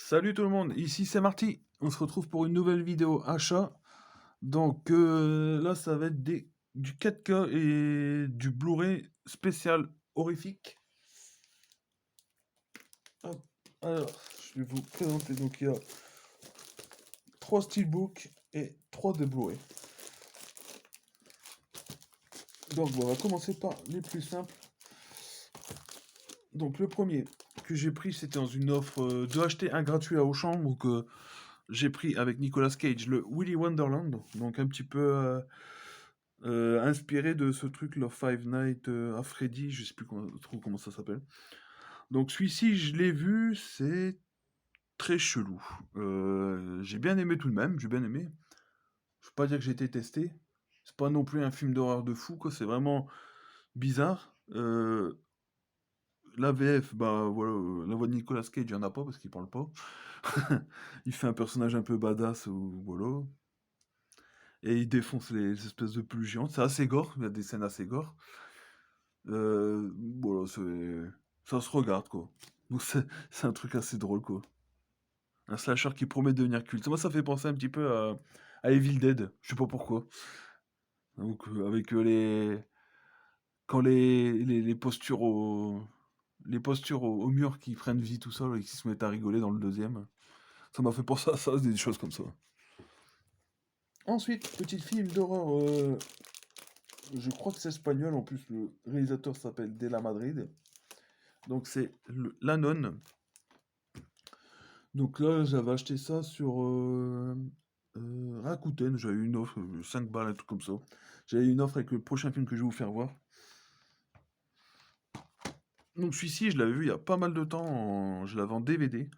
Salut tout le monde, ici c'est Marty. On se retrouve pour une nouvelle vidéo achat. Donc là, ça va être du 4K et du Blu-ray spécial horrifique. Hop. Alors, je vais vous présenter. Donc il y a 3 steelbooks et 3 de Blu-ray. Donc bon, on va commencer par les plus simples. Donc le premier que j'ai pris, c'était dans une offre de acheter un gratuit à Auchan. Donc j'ai pris avec Nicolas Cage le Willy Wonderland. Donc un petit peu inspiré de ce truc, leur Five Nights à Freddy, je sais plus trop comment ça s'appelle. Donc celui-ci, je l'ai vu, c'est très chelou. J'ai bien aimé tout de même, j'ai bien aimé. Je peux pas dire que j'ai été testé. C'est pas non plus un film d'horreur de fou, quoi. C'est vraiment bizarre. La VF, bah voilà, la voix de Nicolas Cage, il y en a pas parce qu'il parle pas. Il fait un personnage un peu badass, ou voilà. Et il défonce les espèces de plumes géantes. C'est assez gore, il y a des scènes assez gore. Voilà, ça se regarde, quoi. Donc c'est un truc assez drôle, quoi. Un slasher qui promet de devenir culte. Moi, ça fait penser un petit peu à Evil Dead. Je sais pas pourquoi. Donc, avec quand les postures au mur qui prennent vie tout seul et qui se mettent à rigoler dans le deuxième. Ça m'a fait penser à ça, des choses comme ça. Ensuite, petit film d'horreur, je crois que c'est espagnol, en plus le réalisateur s'appelle De La Madrid. Donc c'est La Nonne. Donc là, j'avais acheté ça sur Rakuten, j'avais eu une offre, 5 balles, un truc comme ça. J'avais eu une offre avec le prochain film que je vais vous faire voir. Donc celui-ci, je l'avais vu il y a pas mal de temps, je l'avais en DVD.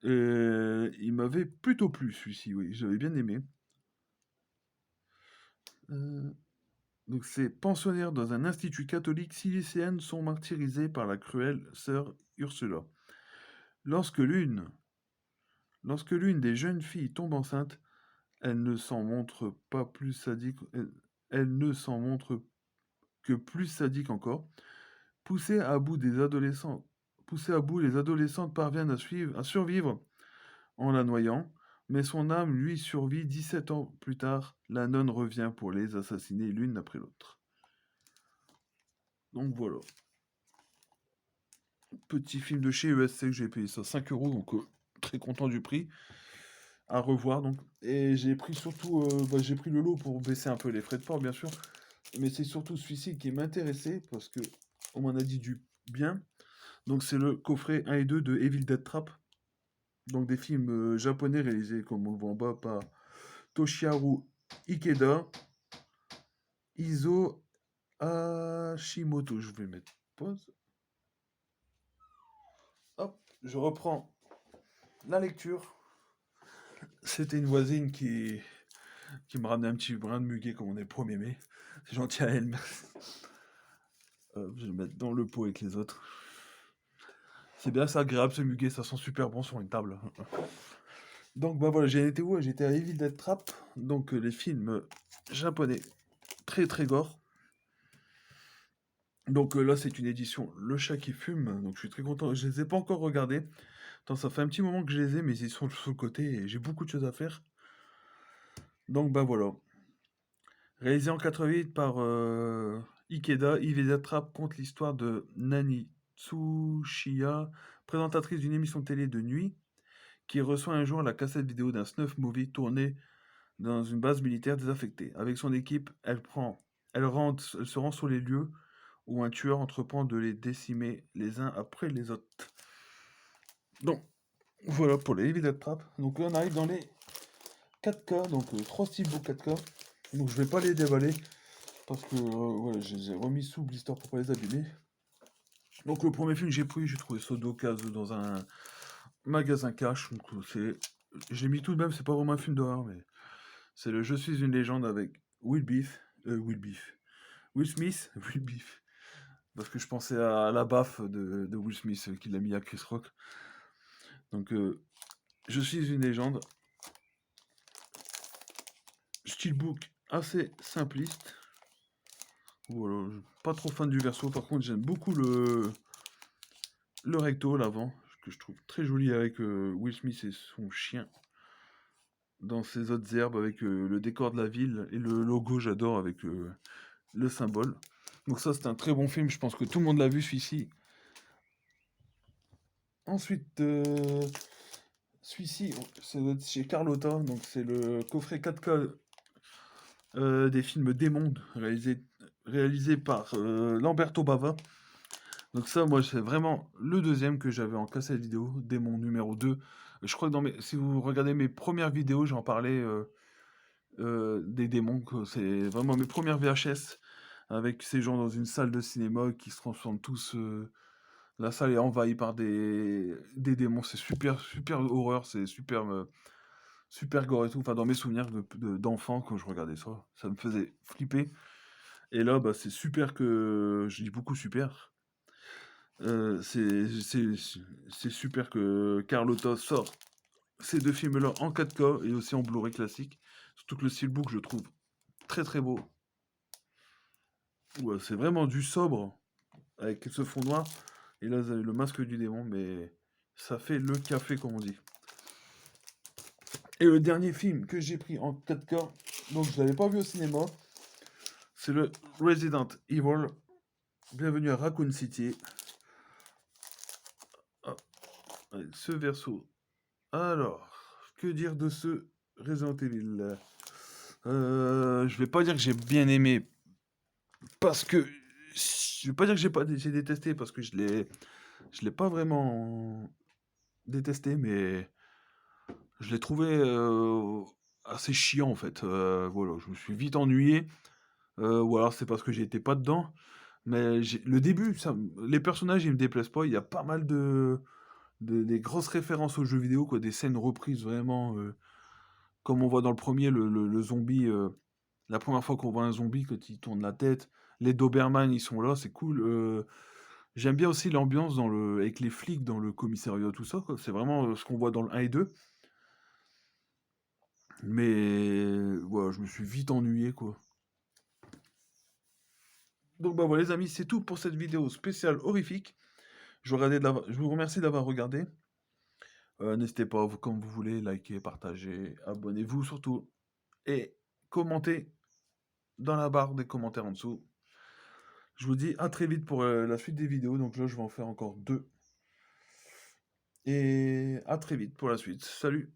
Et il m'avait plutôt plu, celui-ci, oui, j'avais bien aimé. Euh, donc c'est pensionnaires dans un institut catholique, 6 lycéennes sont martyrisées par la cruelle sœur Ursula. Lorsque l'une, lorsque l'une des jeunes filles tombe enceinte, elle ne s'en montre pas plus sadique, elle ne s'en montre que plus sadique encore. Poussées à bout des adolescents, poussées à bout, les adolescentes parviennent à survivre en la noyant, mais son âme lui survit 17 ans plus tard. La nonne revient pour les assassiner l'une après l'autre. Donc voilà. Petit film de chez ESC que j'ai payé ça 5 euros, donc très content du prix. À revoir donc. Et j'ai pris surtout, j'ai pris le lot pour baisser un peu les frais de port bien sûr. Mais c'est surtout celui-ci qui m'intéressait parce que on m'en a dit du bien. Donc c'est le coffret 1 et 2 de Evil Dead Trap. Donc des films japonais réalisés comme on le voit en bas par Toshiharu Ikeda, Iso Hashimoto. Je vais mettre pause. Hop, je reprends la lecture. C'était une voisine qui me ramenait un petit brin de muguet comme on est le 1er mai. C'est gentil à elle, merci. Je vais le mettre dans le pot avec les autres. C'est bien, c'est agréable ce muguet, ça sent super bon sur une table. Donc bah voilà, j'ai été où? J'étais à Evil Dead Trap, donc les films japonais très très gore. Donc là c'est une édition Le Chat qui fume, donc je suis très content. Je les ai pas encore regardés. Attends, ça fait un petit moment que je les ai, mais ils sont sur le côté et j'ai beaucoup de choses à faire. Donc bah voilà. Réalisé en 88 par Ikeda, Evil Dead Trap conte l'histoire de Nani Tsuchiya, présentatrice d'une émission de télé de nuit, qui reçoit un jour la cassette vidéo d'un snuff movie tourné dans une base militaire désaffectée. Avec son équipe, elle se rend sur les lieux où un tueur entreprend de les décimer les uns après les autres. Donc, voilà pour les Evil Dead Trap. Donc là, on arrive dans les 4K, donc 3 steelbooks 4K. Donc je vais pas les déballer parce que voilà, je les ai remis sous blister pour pas les abîmer. Donc le premier film que j'ai pris, j'ai trouvé ça d'occasion dans un magasin cash. Donc j'ai mis tout de même, c'est pas vraiment un film d'horreur, mais c'est le Je suis une légende avec Will Smith, Will Beef. Parce que je pensais à la baffe de Will Smith qu'il a mis à Chris Rock. Donc Je suis une légende. Steelbook assez simpliste. Voilà, pas trop fan du verso. Par contre, j'aime beaucoup le recto, l'avant. que je trouve très joli avec Will Smith et son chien dans ces autres herbes avec le décor de la ville et le logo, j'adore avec le symbole. Donc ça, c'est un très bon film, je pense que tout le monde l'a vu celui-ci. Ensuite, celui-ci, c'est chez Carlotta, donc c'est le coffret 4K des films Démon, réalisé par Lamberto Bava. Donc ça, moi, c'est vraiment le deuxième que j'avais en cassette vidéo, Démon numéro 2. Je crois que si vous regardez mes premières vidéos, j'en parlais des démons, quoi. C'est vraiment mes premières VHS, avec ces gens dans une salle de cinéma qui se transforment tous. La salle est envahie par des démons. C'est super, super horreur, c'est super, super gore et tout. Enfin, dans mes souvenirs d'enfant, quand je regardais ça, ça me faisait flipper. Et là, bah, c'est super que. Je dis beaucoup super. C'est super que Carlotta sort ces deux films-là en 4K et aussi en Blu-ray classique. Surtout que le steelbook, je le trouve très très beau. Ouais, c'est vraiment du sobre avec ce fond noir. Et là, vous avez le masque du démon, mais ça fait le café, comme on dit. Et le dernier film que j'ai pris en 4K, donc je ne l'avais pas vu au cinéma, c'est le Resident Evil. Bienvenue à Raccoon City. Ah, allez, ce verso. Alors, que dire de ce Resident Evil? Je vais pas dire que j'ai bien aimé parce que je vais pas dire que j'ai détesté parce que je l'ai pas vraiment détesté, mais je l'ai trouvé assez chiant en fait. Voilà, je me suis vite ennuyé. Ou alors c'est parce que j'étais pas dedans. Mais le début, les personnages ils me déplaisent pas. Il y a pas mal des grosses références aux jeux vidéo, quoi, des scènes reprises vraiment. Comme on voit dans le premier, le zombie, la première fois qu'on voit un zombie, quand il tourne la tête, les Doberman, ils sont là, c'est cool. J'aime bien aussi l'ambiance avec les flics dans le commissariat, tout ça, quoi. C'est vraiment ce qu'on voit dans le 1 et 2. Mais voilà, je me suis vite ennuyé, quoi. Donc bah voilà les amis, c'est tout pour cette vidéo spéciale horrifique. Je vous remercie d'avoir regardé. N'hésitez pas, comme vous voulez, liker, partager, abonnez-vous surtout. Et commentez dans la barre des commentaires en dessous. Je vous dis à très vite pour la suite des vidéos. Donc là, je vais en faire encore deux. Et à très vite pour la suite. Salut!